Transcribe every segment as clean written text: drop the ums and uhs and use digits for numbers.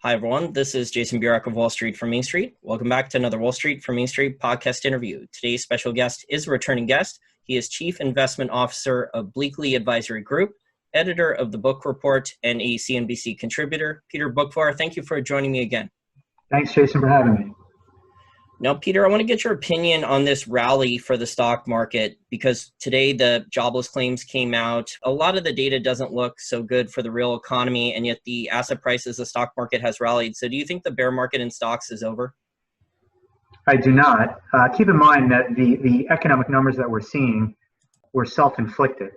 Hi, everyone. This is Jason Burek of Wall Street from Main Street. Welcome back to another Wall Street from Main Street podcast interview. Today's special guest is a returning guest. He is Chief Investment Officer of Bleakley Advisory Group, editor of the Book Report, and a CNBC contributor. Peter Boockvar, thank you for joining me again. Thanks, Jason, for having me. Now, Peter, I want to get your opinion on this rally for the stock market because today the jobless claims came out. A lot of the data doesn't look so good for the real economy, and yet the asset prices, the stock market has rallied. So do you think the bear market in stocks is over? I do not. Keep in mind that the economic numbers that we're seeing were self-inflicted.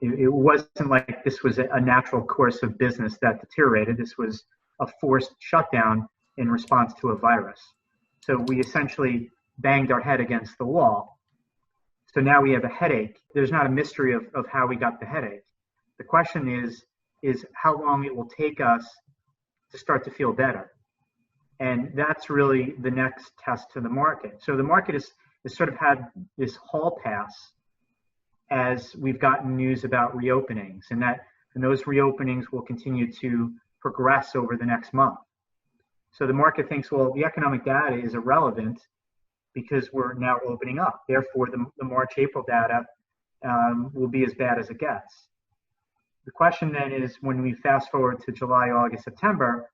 It wasn't like this was a natural course of business that deteriorated. This was a forced shutdown in response to a virus. So we essentially banged our head against the wall. So now we have a headache. There's not a mystery of how we got the headache. The question is how long it will take us to start to feel better. And that's really the next test to the market. So the market has sort of had this hall pass as we've gotten news about reopenings, and those reopenings will continue to progress over the next month. So the market thinks, well, the economic data is irrelevant because we're now opening up. Therefore, the March-April data will be as bad as it gets. The question then is, when we fast forward to July, August, September,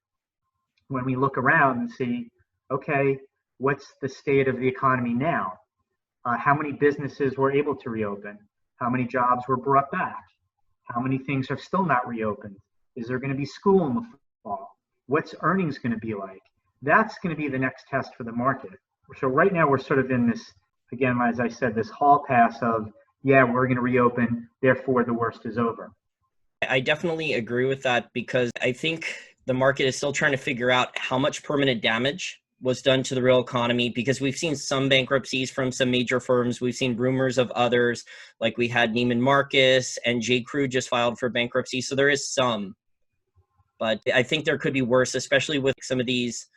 when we look around and see, okay, what's the state of the economy now? How many businesses were able to reopen? How many jobs were brought back? How many things have still not reopened? Is there going to be school in the fall? What's earnings going to be like? That's going to be the next test for the market. So right now we're sort of in this, again, as I said, this hall pass of, yeah, we're going to reopen, therefore the worst is over. I definitely agree with that because I think the market is still trying to figure out how much permanent damage was done to the real economy, because we've seen some bankruptcies from some major firms. We've seen rumors of others, like we had Neiman Marcus and J. Crew just filed for bankruptcy. So there is some. But I think there could be worse, especially with some of these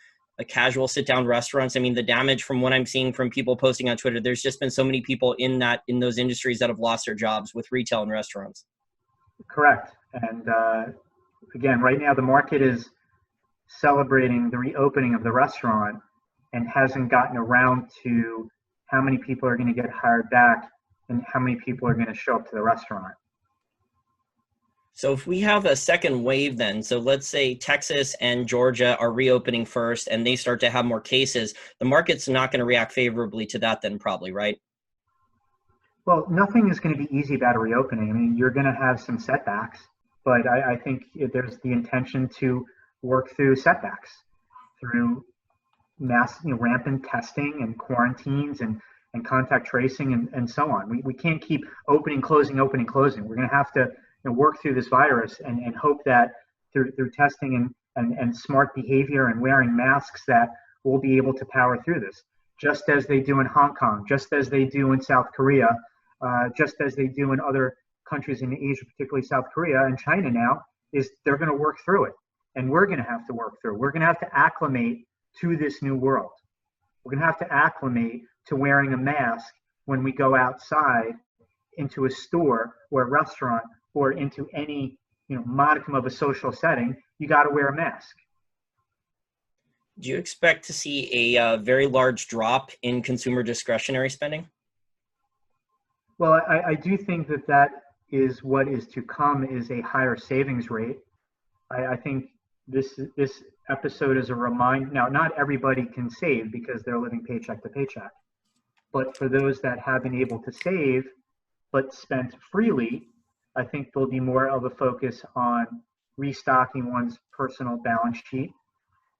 casual sit-down restaurants. I mean, the damage from what I'm seeing from people posting on Twitter, there's just been so many people in those industries that have lost their jobs with retail and restaurants. Correct. And again, right now the market is celebrating the reopening of the restaurant and hasn't gotten around to how many people are going to get hired back and how many people are going to show up to the restaurant. So if we have a second wave then, so let's say Texas and Georgia are reopening first and they start to have more cases, the market's not going to react favorably to that then probably, right? Well, nothing is going to be easy about a reopening. I mean, you're going to have some setbacks, but I think there's the intention to work through setbacks through mass, rampant testing and quarantines and contact tracing and so on. We can't keep opening, closing. We're going to have to work through this virus and hope that through testing and smart behavior and wearing masks that we'll be able to power through this, just as they do in Hong Kong, just as they do in South Korea, just as they do in other countries in Asia, particularly South Korea and China now, is they're going to work through it. And we're going to have to work through it. We're going to have to acclimate to this new world. We're going to have to acclimate to wearing a mask when we go outside into a store or a restaurant or into any modicum of a social setting. You got to wear a mask. Do you expect to see a very large drop in consumer discretionary spending? Well, I do think that is what is to come, is a higher savings rate. I think this episode is a reminder. Now, not everybody can save because they're living paycheck to paycheck. But for those that have been able to save but spent freely, I think there'll be more of a focus on restocking one's personal balance sheet,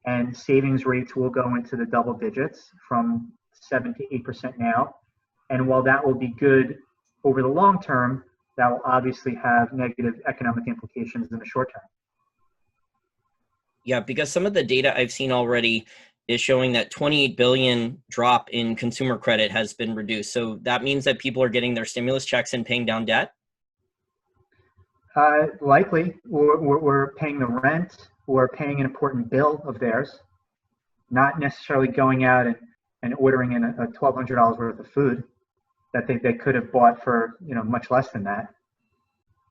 and savings rates will go into the double digits from 7 to 8% now. And while that will be good over the long term, that will obviously have negative economic implications in the short term. Yeah, because some of the data I've seen already is showing that 28 billion drop in consumer credit has been reduced. So that means that people are getting their stimulus checks and paying down debt? Likely, we're paying the rent, or paying an important bill of theirs, not necessarily going out and ordering in a $1,200 worth of food that they could have bought for much less than that.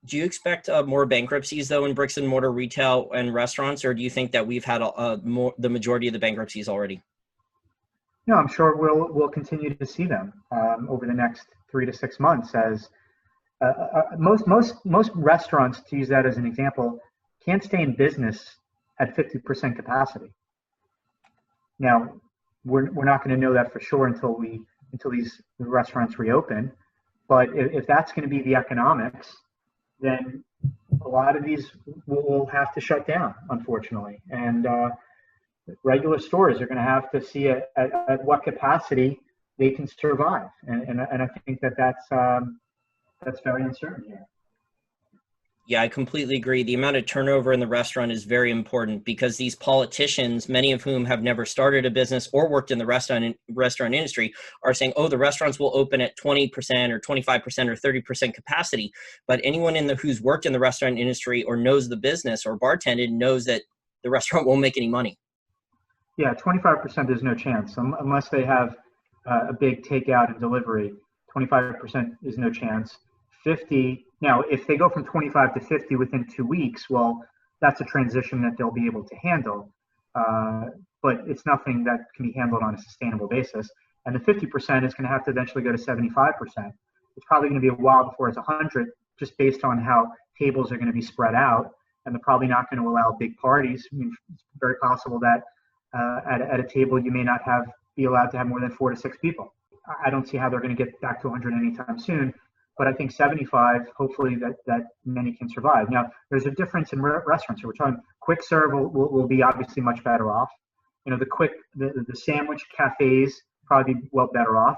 Do you expect more bankruptcies though in bricks and mortar retail and restaurants, or do you think that we've had the majority of the bankruptcies already? No, I'm sure we'll continue to see them over the next 3 to 6 months as most restaurants, to use that as an example, can't stay in business at 50% capacity. Now, we're not going to know that for sure until these restaurants reopen. But if that's going to be the economics, then a lot of these will have to shut down, unfortunately. And regular stores are going to have to see at what capacity they can survive. And I think that's very uncertain here. Yeah, I completely agree. The amount of turnover in the restaurant is very important because these politicians, many of whom have never started a business or worked in the restaurant industry, are saying, oh, the restaurants will open at 20% or 25% or 30% capacity. But anyone who's worked in the restaurant industry or knows the business or bartended knows that the restaurant won't make any money. Yeah, 25% there's no chance unless they have a big takeout and delivery. 25% is no chance. 50. Now, if they go from 25 to 50 within 2 weeks, well, that's a transition that they'll be able to handle. But it's nothing that can be handled on a sustainable basis. And the 50% is going to have to eventually go to 75%. It's probably going to be a while before it's 100, just based on how tables are going to be spread out. And they're probably not going to allow big parties. I mean, it's very possible that at a table you may not be allowed to have more than 4 to 6 people. I don't see how they're going to get back to 100 anytime soon. But I think 75, hopefully that many can survive. Now, there's a difference in restaurants. So we're talking quick serve will be obviously much better off. You know, the sandwich cafes probably be well better off.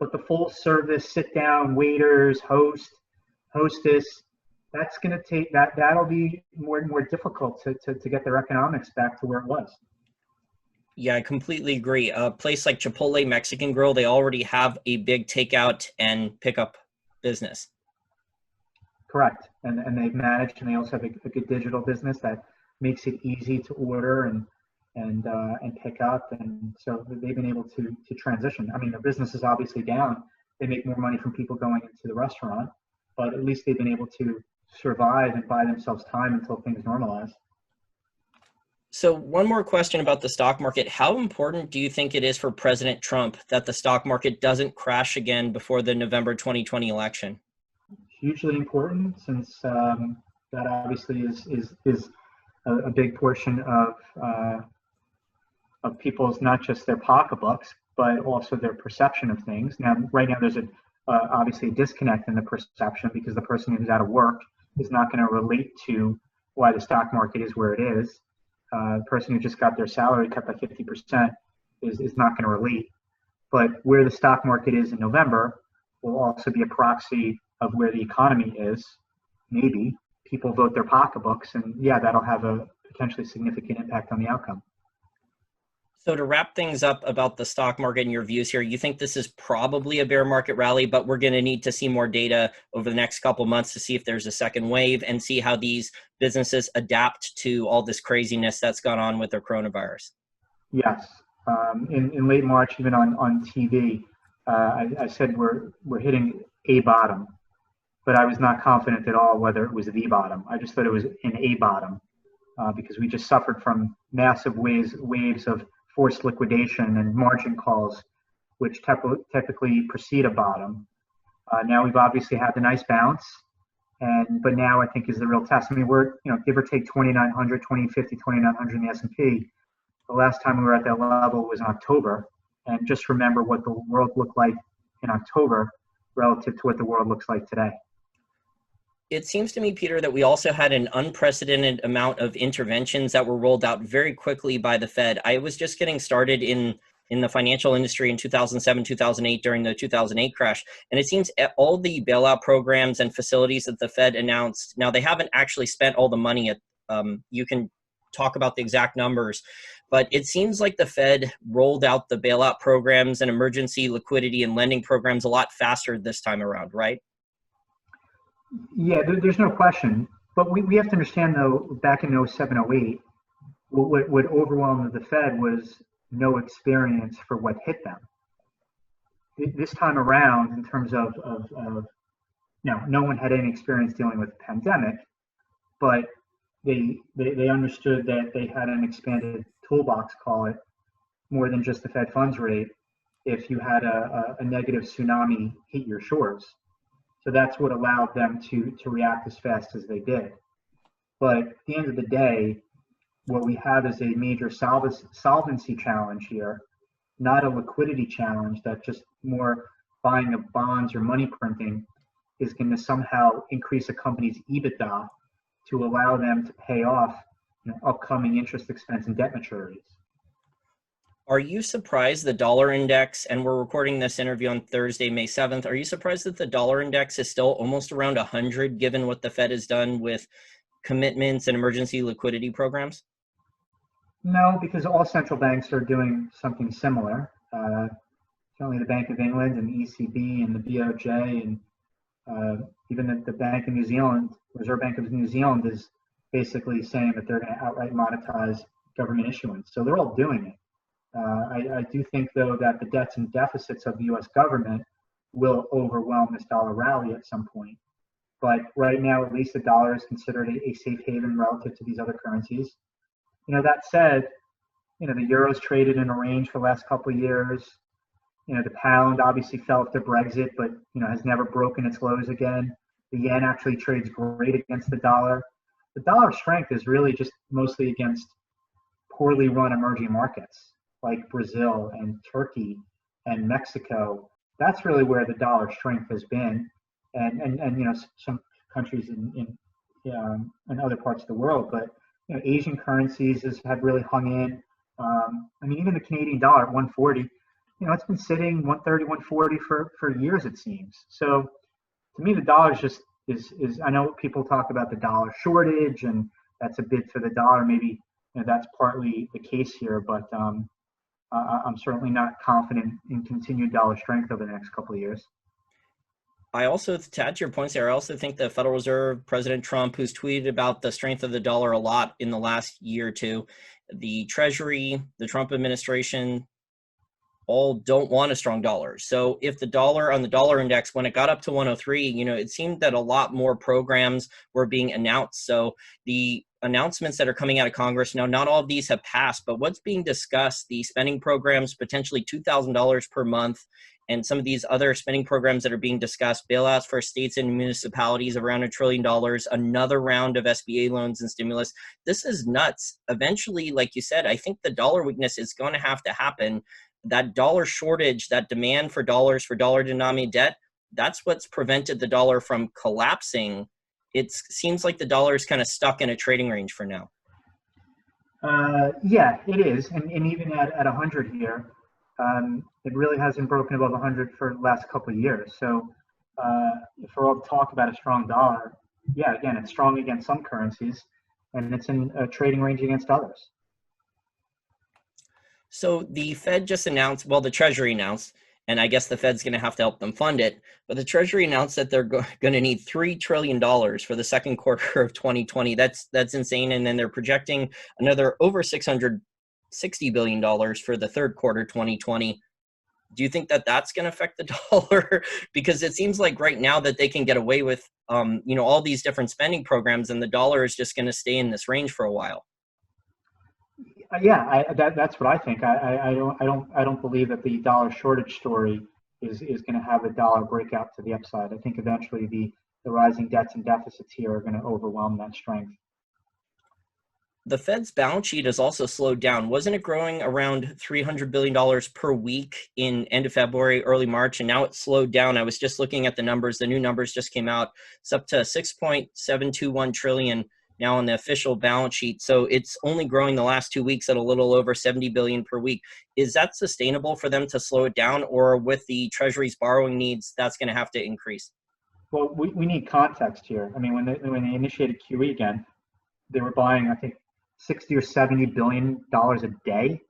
But the full service, sit down, waiters, hostess, that's going to take that'll be more and more difficult to get their economics back to where it was. Yeah, I completely agree. A place like Chipotle Mexican Grill, they already have a big takeout and pickup business. Correct. And they've managed, and they also have a good digital business that makes it easy to order and pick up. And so they've been able to transition. I mean, their business is obviously down. They make more money from people going into the restaurant, but at least they've been able to survive and buy themselves time until things normalize. So one more question about the stock market. How important do you think it is for President Trump that the stock market doesn't crash again before the November 2020 election? Hugely important, since that obviously is a big portion of people's, not just their pocketbooks, but also their perception of things. Now, right now, there's obviously a disconnect in the perception because the person who's out of work is not going to relate to why the stock market is where it is. The person who just got their salary cut by 50% is not going to relate. But where the stock market is in November will also be a proxy of where the economy is. Maybe people vote their pocketbooks, and yeah, that'll have a potentially significant impact on the outcome. So to wrap things up about the stock market and your views here, you think this is probably a bear market rally, but we're going to need to see more data over the next couple months to see if there's a second wave and see how these businesses adapt to all this craziness that's gone on with the coronavirus. Yes. In late March, even on TV, I said we're hitting a bottom, but I was not confident at all whether it was the bottom. I just thought it was an a bottom because we just suffered from massive waves of forced liquidation and margin calls, which typically precede a bottom. Now we've obviously had the nice bounce, but now I think is the real test. I mean, we're give or take 2,900, 2,050, 2,900 in the S&P. The last time we were at that level was in October, and just remember what the world looked like in October relative to what the world looks like today. It seems to me, Peter, that we also had an unprecedented amount of interventions that were rolled out very quickly by the Fed. I was just getting started in the financial industry in 2007, 2008 during the 2008 crash. And it seems all the bailout programs and facilities that the Fed announced, now they haven't actually spent all the money. You can talk about the exact numbers, but it seems like the Fed rolled out the bailout programs and emergency liquidity and lending programs a lot faster this time around, right? Yeah, there's no question. But we have to understand, though, back in 07, 08, what overwhelmed the Fed was no experience for what hit them. This time around, in terms of Now, no one had any experience dealing with the pandemic, but they understood that they had an expanded toolbox, call it, more than just the Fed funds rate if you had a negative tsunami hit your shores. So that's what allowed them to react as fast as they did. But at the end of the day, what we have is a major solvency challenge here, not a liquidity challenge that just more buying of bonds or money printing is going to somehow increase a company's EBITDA to allow them to pay off upcoming interest expense and debt maturities. Are you surprised the dollar index, and we're recording this interview on Thursday, May 7th, are you surprised that the dollar index is still almost around 100 given what the Fed has done with commitments and emergency liquidity programs? No, because all central banks are doing something similar. Certainly the Bank of England and the ECB and the BOJ and even the Bank of New Zealand, Reserve Bank of New Zealand, is basically saying that they're going to outright monetize government issuance. So they're all doing it. I do think, though, that the debts and deficits of the U.S. government will overwhelm this dollar rally at some point. But right now, at least the dollar is considered a safe haven relative to these other currencies. That said, the euro's traded in a range for the last couple of years. The pound obviously fell after Brexit, but has never broken its lows again. The yen actually trades great against the dollar. The dollar strength is really just mostly against poorly run emerging markets like Brazil and Turkey and Mexico. That's really where the dollar strength has been, and some countries in other parts of the world. But Asian currencies have really hung in. Even the Canadian dollar at 140, it's been sitting 130, 140 for years, it seems. So to me, the dollar is I know people talk about the dollar shortage, and that's a bid for the dollar. Maybe that's partly the case here, but I'm certainly not confident in continued dollar strength over the next couple of years. I also, to add to your points there, I also think the Federal Reserve, President Trump, who's tweeted about the strength of the dollar a lot in the last year or two, the Treasury, the Trump administration, all don't want a strong dollar. So if the dollar on the dollar index, when it got up to 103, it seemed that a lot more programs were being announced. So the announcements that are coming out of Congress now, not all of these have passed, but what's being discussed, the spending programs, potentially $2,000 per month, and some of these other spending programs that are being discussed, bailouts for states and municipalities around $1 trillion, another round of SBA loans and stimulus. This is nuts. Eventually, like you said, I think the dollar weakness is going to have to happen. That dollar shortage, that demand for dollars for dollar denominated debt, that's what's prevented the dollar from collapsing. It seems like the dollar is kind of stuck in a trading range for now. Yeah, it is. And even at 100 here, it really hasn't broken above 100 for the last couple of years. So if we're all talk about a strong dollar, yeah, again, it's strong against some currencies, and it's in a trading range against others. So the Fed just announced, well, the Treasury announced, and I guess the Fed's going to have to help them fund it, but the Treasury announced that they're going to need $3 trillion for the second quarter of 2020. That's insane. And then they're projecting another over $660 billion for the third quarter 2020. Do you think that that's going to affect the dollar? Because it seems like right now that they can get away with, all these different spending programs, and the dollar is just going to stay in this range for a while. Yeah, that's what I think. I don't believe that the dollar shortage story is going to have the dollar break out to the upside. I think eventually the rising debts and deficits here are going to overwhelm that strength. The Fed's balance sheet has also slowed down. Wasn't it growing around $300 billion per week in end of February, early March, and now it's slowed down? I was just looking at the numbers. The new numbers just came out. It's up to $6.721 trillion now on the official balance sheet. So it's only growing the last 2 weeks at a little over 70 billion per week. Is that sustainable for them to slow it down, or with the Treasury's borrowing needs, that's going to have to increase? Well, we need context here. When they initiated QE again, they were buying, I think, 60 or 70 billion dollars a day.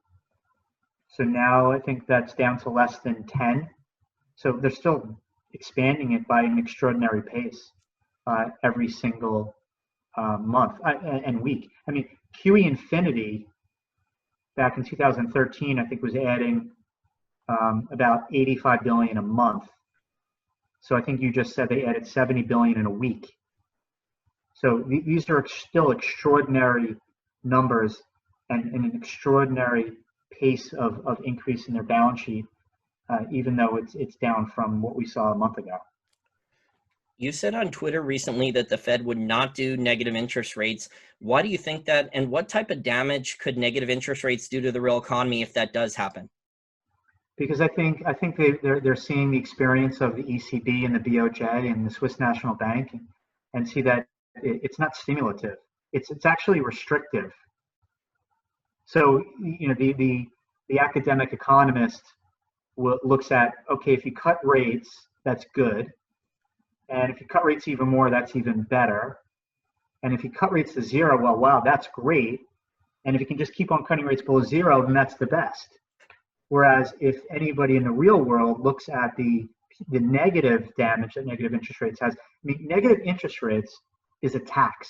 So now I think that's down to less than 10. So they're still expanding it by an extraordinary pace every single month and week. QE Infinity back in 2013, I think, was adding about 85 billion a month. So I think you just said they added 70 billion in a week. So these are still extraordinary numbers and an extraordinary pace of increase in their balance sheet, even though it's down from what we saw a month ago. You said on Twitter recently that the Fed would not do negative interest rates. Why do you think that? And what type of damage could negative interest rates do to the real economy if that does happen? Because I think they're seeing the experience of the ECB and the BOJ and the Swiss National Bank and see that it's not stimulative. It's actually restrictive. So the academic economist looks at, okay, if you cut rates, that's good. And if you cut rates even more, that's even better. And if you cut rates to zero, well, wow, that's great. And if you can just keep on cutting rates below zero, then that's the best. Whereas if anybody in the real world looks at the negative damage that negative interest rates has, I mean, negative interest rates is a tax.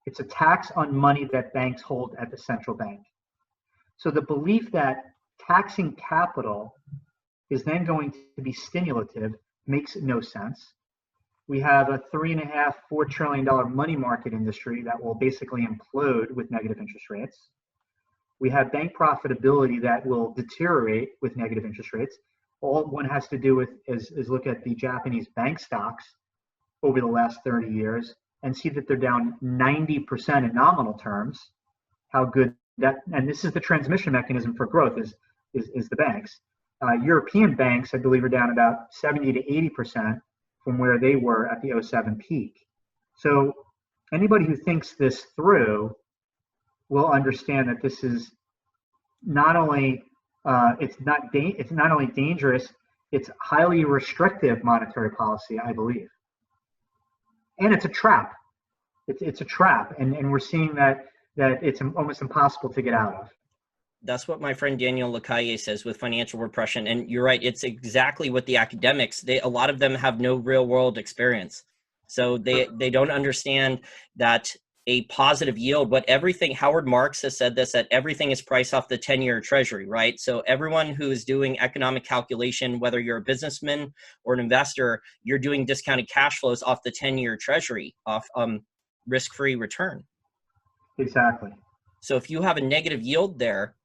It's a tax on money that banks hold at the central bank. So the belief that taxing capital is then going to be stimulative makes no sense. We have a $3.5, $4 trillion money market industry that will basically implode with negative interest rates. We have bank profitability that will deteriorate with negative interest rates. All one has to do with is look at the Japanese bank stocks over the last 30 years and see that they're down 90% in nominal terms. How good that, and this is the transmission mechanism for growth is the banks. European banks, I believe, are down about 70 to 80% from where they were at the '07 peak. So anybody who thinks this through will understand that this is not only it's not only dangerous, it's highly restrictive monetary policy, I believe, and it's a trap. It's a trap, and we're seeing that it's almost impossible to get out of. That's what my friend Daniel Lacaille says with financial repression. And you're right. It's exactly what the academics, a lot of them have no real world experience. So they don't understand that a positive yield, Howard Marks has said this, that everything is priced off the 10-year Treasury, right? So everyone who is doing economic calculation, whether you're a businessman or an investor, you're doing discounted cash flows off the 10-year Treasury, off risk-free return. Exactly. So if you have a negative yield there,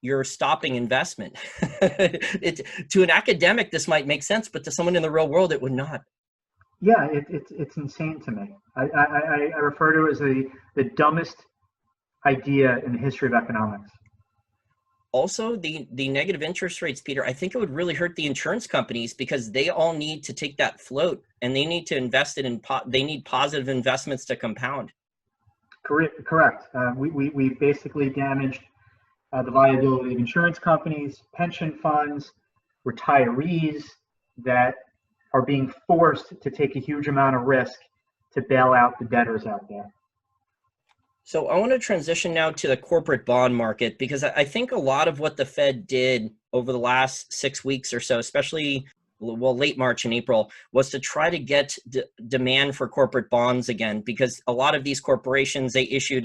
you're stopping investment. To an academic, this might make sense, but to someone in the real world, it would not. Yeah, it's insane to me. I refer to it as the dumbest idea in the history of economics. Also, the negative interest rates, Peter, I think it would really hurt the insurance companies because they all need to take that float and they need to invest it in, they need positive investments to compound. Correct. We basically damaged the viability of insurance companies, pension funds, retirees that are being forced to take a huge amount of risk to bail out the debtors out there. So I want to transition now to the corporate bond market, because I think a lot of what the Fed did over the last 6 weeks or so, especially late March and April, was to try to get demand for corporate bonds again, because a lot of these corporations, they issued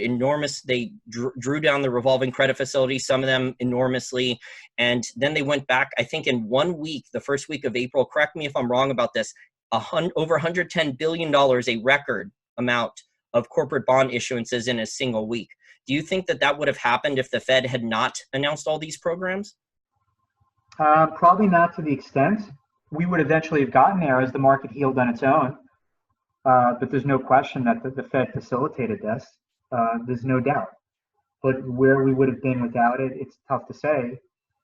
they drew down the revolving credit facility, some of them enormously, and then they went back, I think in 1 week, the first week of April, correct me if I'm wrong about this, over $110 billion, a record amount of corporate bond issuances in a single week. Do you think that would have happened if the Fed had not announced all these programs? Probably not to the extent. We would eventually have gotten there as the market healed on its own. But there's no question that the Fed facilitated this. There's no doubt. But where we would have been without it, it's tough to say.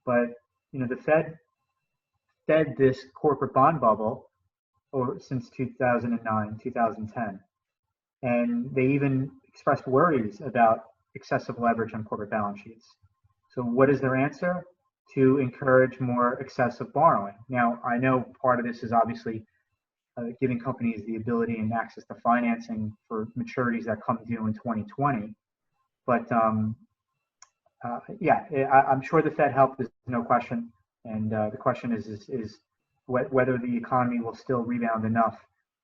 But the Fed fed this corporate bond bubble since 2009, 2010. And they even expressed worries about excessive leverage on corporate balance sheets. So what is their answer? To encourage more excessive borrowing. Now, I know part of this is obviously giving companies the ability and access to financing for maturities that come due in 2020. But yeah, I'm sure the Fed helped, there's no question. And the question is whether the economy will still rebound enough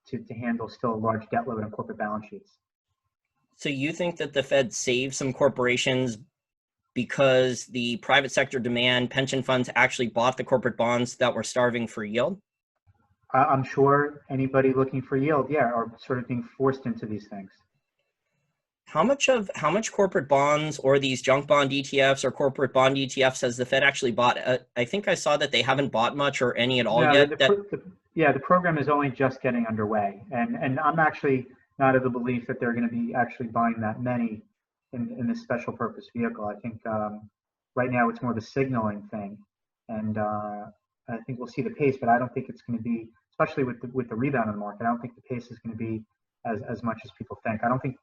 to handle still a large debt load on corporate balance sheets. So you think that the Fed saved some corporations because the private sector demand, pension funds actually bought the corporate bonds that were starving for yield? I'm sure anybody looking for yield, yeah, are sort of being forced into these things. How much corporate bonds or these junk bond ETFs or corporate bond ETFs has the Fed actually bought? I think I saw that they haven't bought much or any at all No, yet. yeah, the program is only just getting underway, and I'm actually not of the belief that they're going to be actually buying that many in this special purpose vehicle. I think right now it's more of a signaling thing, and I think we'll see the pace, but I don't think it's going to be, especially with the rebound in the market. I don't think the pace is going to be as much as people think. I don't think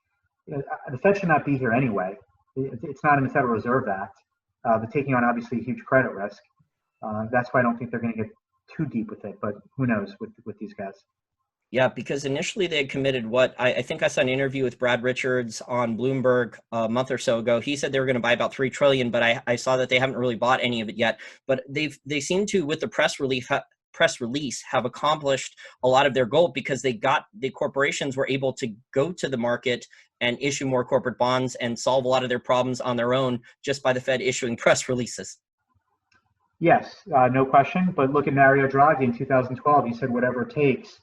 the Fed should not be here anyway. It's not in the Federal Reserve Act. They're taking on obviously huge credit risk. That's why I don't think they're going to get too deep with it, but who knows with these guys. Yeah, because initially they had committed I think I saw an interview with Brad Richards on Bloomberg a month or so ago. He said they were going to buy about 3 trillion, but I saw that they haven't really bought any of it yet. But they seem to, with the press release, have accomplished a lot of their goal, because the corporations were able to go to the market and issue more corporate bonds and solve a lot of their problems on their own just by the Fed issuing press releases. Yes, no question. But look at Mario Draghi in 2012. He said whatever it takes,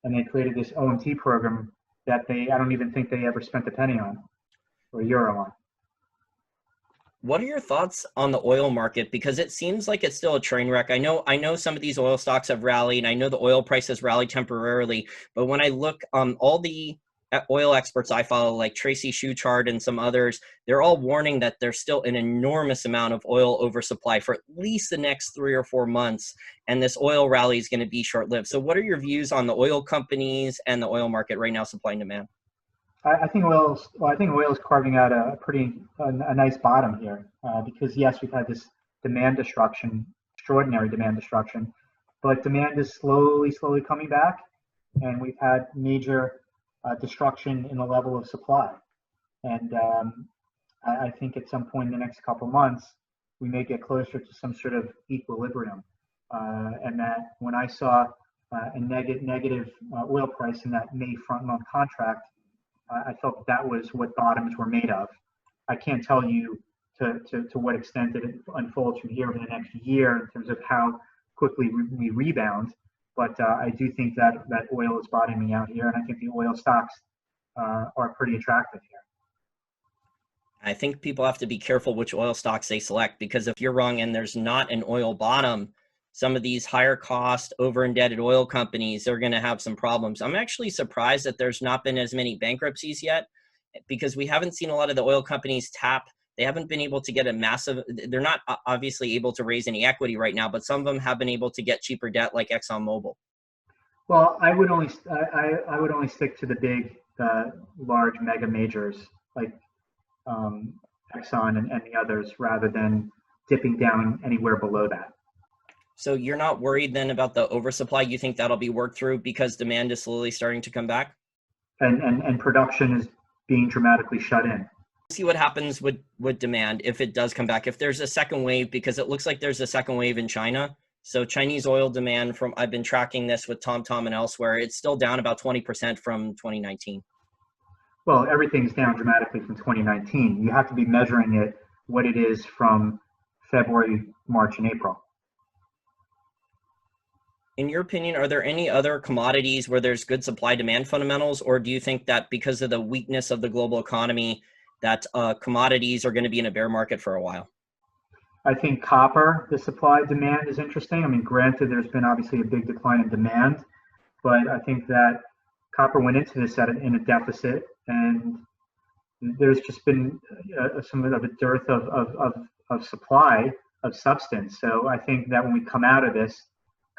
and they created this OMT program that I don't even think they ever spent a penny on or a euro on. What are your thoughts on the oil market? Because it seems like it's still a train wreck. I know some of these oil stocks have rallied, and I know the oil price has rallied temporarily. But when I look, all the oil experts I follow, like Tracy Schuchard and some others, they're all warning that there's still an enormous amount of oil oversupply for at least the next 3 or 4 months, and this oil rally is going to be short-lived. So what are your views on the oil companies and the oil market right now, supply and demand? I think oil is carving out a nice bottom here, because yes, we've had this demand destruction, extraordinary demand destruction, but demand is slowly coming back, and we've had major destruction in the level of supply. And I think at some point in the next couple months, we may get closer to some sort of equilibrium. And that when I saw a negative oil price in that May front month contract, I felt that was what bottoms were made of. I can't tell you to what extent it unfolds from here over the next year in terms of how quickly we rebound. But I do think that oil is bottoming out here, and I think the oil stocks are pretty attractive here. I think people have to be careful which oil stocks they select, because if you're wrong and there's not an oil bottom, some of these higher cost, over indebted oil companies are going to have some problems. I'm actually surprised that there's not been as many bankruptcies yet, because we haven't seen a lot of the oil companies tap. They haven't been able to get they're not obviously able to raise any equity right now, but some of them have been able to get cheaper debt, like ExxonMobil. Well, I would only stick to the big, large mega majors like Exxon and the others, rather than dipping down anywhere below that. So you're not worried then about the oversupply? You think that'll be worked through because demand is slowly starting to come back? And production is being dramatically shut in. See what happens with demand if it does come back. If there's a second wave, because it looks like there's a second wave in China. So Chinese oil demand, I've been tracking this with TomTom and elsewhere, it's still down about 20% from 2019. Well, everything's down dramatically from 2019. You have to be measuring it what it is from February, March, and April. In your opinion, are there any other commodities where there's good supply demand fundamentals, or do you think that because of the weakness of the global economy, that commodities are going to be in a bear market for a while? I think copper, the supply demand is interesting. I mean, granted, there's been obviously a big decline in demand, but I think that copper went into this in a deficit, and there's just been somewhat of a dearth of supply of substance. So I think that when we come out of this,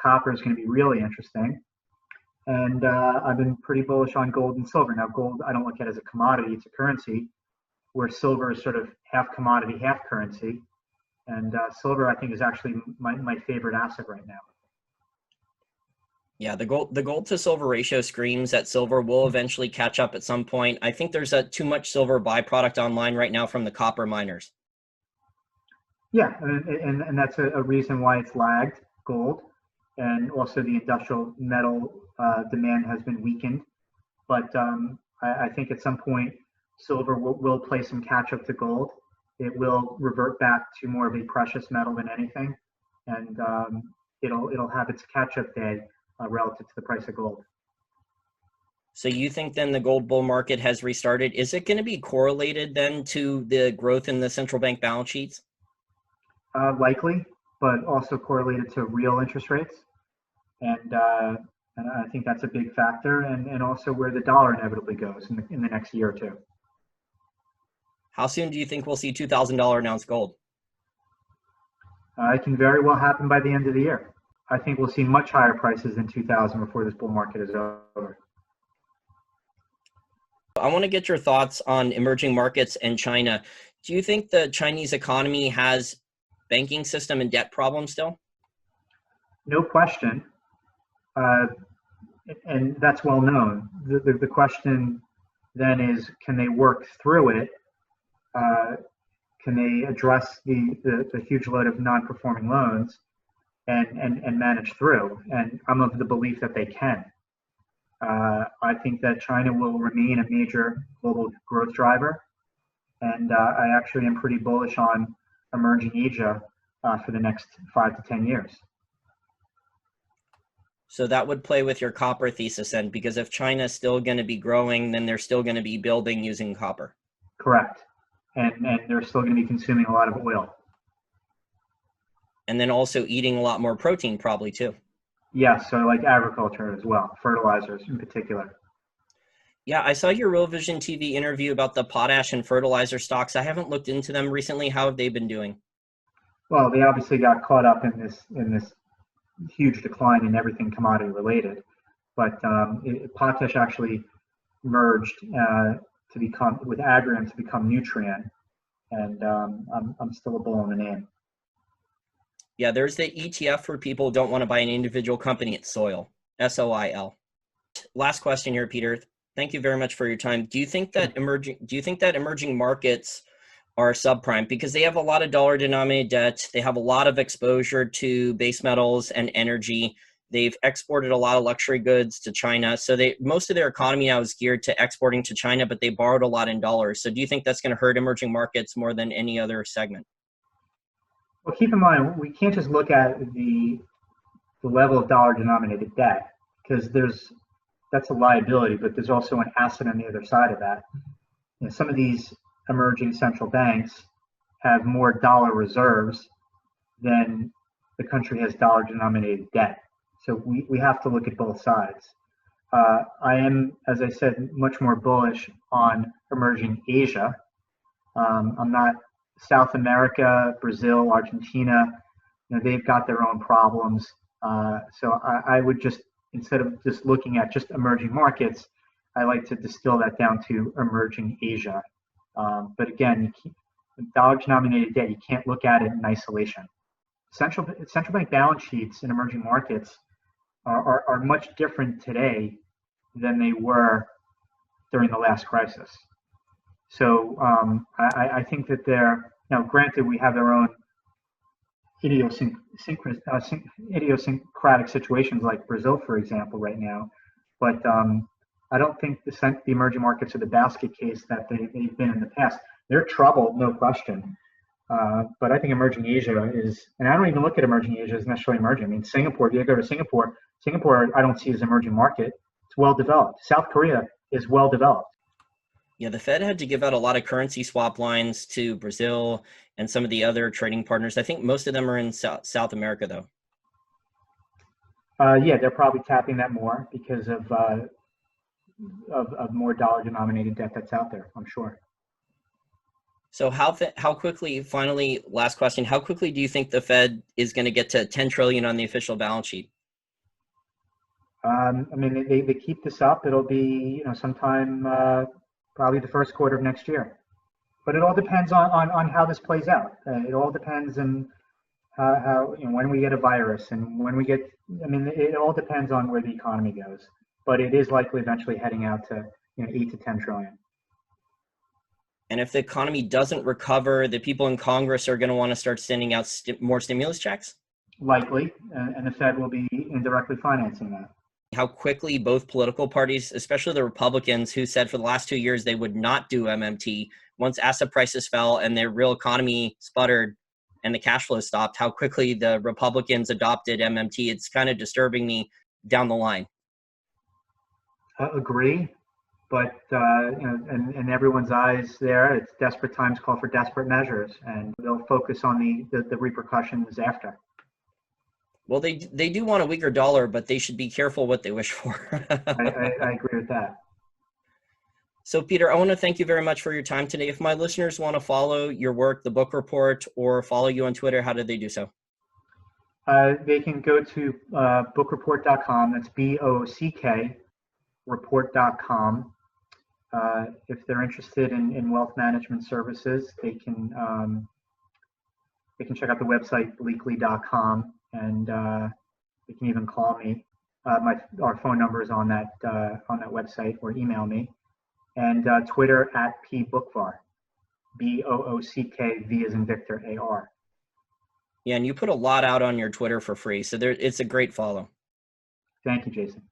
copper is going to be really interesting. And I've been pretty bullish on gold and silver. Now, gold, I don't look at as a commodity, it's a currency, where silver is sort of half commodity, half currency. And silver, I think, is actually my favorite asset right now. Yeah, the gold to silver ratio screams that silver will eventually catch up at some point. I think there's too much silver byproduct online right now from the copper miners. Yeah, and that's a reason why it's lagged gold. And also the industrial metal demand has been weakened. But I think at some point, silver will play some catch up to gold. It will revert back to more of a precious metal than anything. And it'll have its catch up day. relative to the price of gold. So you think then the gold bull market has restarted? Is it going to be correlated then to the growth in the central bank balance sheets? Likely, but also correlated to real interest rates. And I think that's a big factor, and also where the dollar inevitably goes in the next year or two. How soon do you think we'll see $2,000 an ounce gold? It can very well happen by the end of the year. I think we'll see much higher prices than 2,000 before this bull market is over. I want to get your thoughts on emerging markets and China. Do you think the Chinese economy has banking system and debt problems still? No question. And that's well known. The question then is, can they work through it? Can they address the huge load of non-performing loans and manage through? And I'm of the belief that they can. I think that China will remain a major global growth driver. And I actually am pretty bullish on emerging Asia for the next 5 to 10 years. So that would play with your copper thesis then, because if China's still going to be growing, then they're still going to be building using copper. Correct. And they're still going to be consuming a lot of oil. And then also eating a lot more protein probably too. Yes, so like agriculture as well, fertilizers in particular. Yeah, I saw your Real Vision TV interview about the potash and fertilizer stocks. I haven't looked into them recently. How have they been doing? Well, they obviously got caught up in this huge decline in everything commodity related, but potash actually merged to become with Agrium to become Nutrien, and I'm still a bull in the name. Yeah, there's the ETF for people who don't want to buy an individual company. It's SOIL, SOIL. Last question here, Peter. Thank you very much for your time. Do you think that emerging markets are subprime because they have a lot of dollar-denominated debt? They have a lot of exposure to base metals and energy. They've exported a lot of luxury goods to China. So most of their economy now is geared to exporting to China, but they borrowed a lot in dollars. So do you think that's going to hurt emerging markets more than any other segment? Well, keep in mind, we can't just look at the level of dollar-denominated debt, because that's a liability, but there's also an asset on the other side of that. You know, some of these emerging central banks have more dollar reserves than the country has dollar-denominated debt. So we have to look at both sides. I am, as I said, much more bullish on emerging Asia. I'm not South America, Brazil, Argentina. You know, they've got their own problems. So I would just, instead of just looking at just emerging markets, I like to distill that down to emerging Asia. But again, dollar-denominated debt, you can't look at it in isolation. Central bank balance sheets in emerging markets are much different today than they were during the last crisis. So I think that they're, now granted, we have their own idiosyncratic situations like Brazil, for example, right now. But I don't think the emerging markets are the basket case that they've been in the past. They're troubled, no question. But I think emerging Asia is, and I don't even look at emerging Asia as necessarily emerging. I mean, Singapore, if you go to Singapore I don't see as emerging market. It's well developed. South Korea is well developed. Yeah, the Fed had to give out a lot of currency swap lines to Brazil and some of the other trading partners. I think most of them are in South America, though. Yeah, they're probably tapping that more because of more dollar-denominated debt that's out there, I'm sure. So how quickly, finally, last question, how quickly do you think the Fed is going to get to 10 trillion on the official balance sheet? I mean, they keep this up. It'll be, sometime probably the first quarter of next year. But it all depends on how this plays out. It all depends on how when we get a virus and when we get, it all depends on where the economy goes. But it is likely eventually heading out to 8 to 10 trillion. And if the economy doesn't recover, the people in Congress are going to want to start sending out more stimulus checks? Likely, and the Fed will be indirectly financing that. How quickly both political parties, especially the Republicans, who said for the last 2 years they would not do MMT, once asset prices fell and their real economy sputtered and the cash flow stopped, how quickly the Republicans adopted MMT. It's kind of disturbing me down the line. Agree, but in everyone's eyes there, it's desperate times call for desperate measures, and they'll focus on the repercussions after. Well, they do want a weaker dollar, but they should be careful what they wish for. I agree with that. So, Peter, I want to thank you very much for your time today. If my listeners want to follow your work, the book report, or follow you on Twitter, how do they do so? They can go to bookreport.com. That's BOCK report.com. If they're interested in wealth management services, they can check out the website bleakley.com, and they can even call me. Our phone number is on that website, or email me. And Twitter at @Boockvar, BOOCK, V as in Victor, AR. Yeah, and you put a lot out on your Twitter for free, so it's a great follow. Thank you, Jason.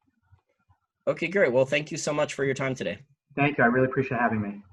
Okay, great. Well, thank you so much for your time today. Thank you. I really appreciate having me.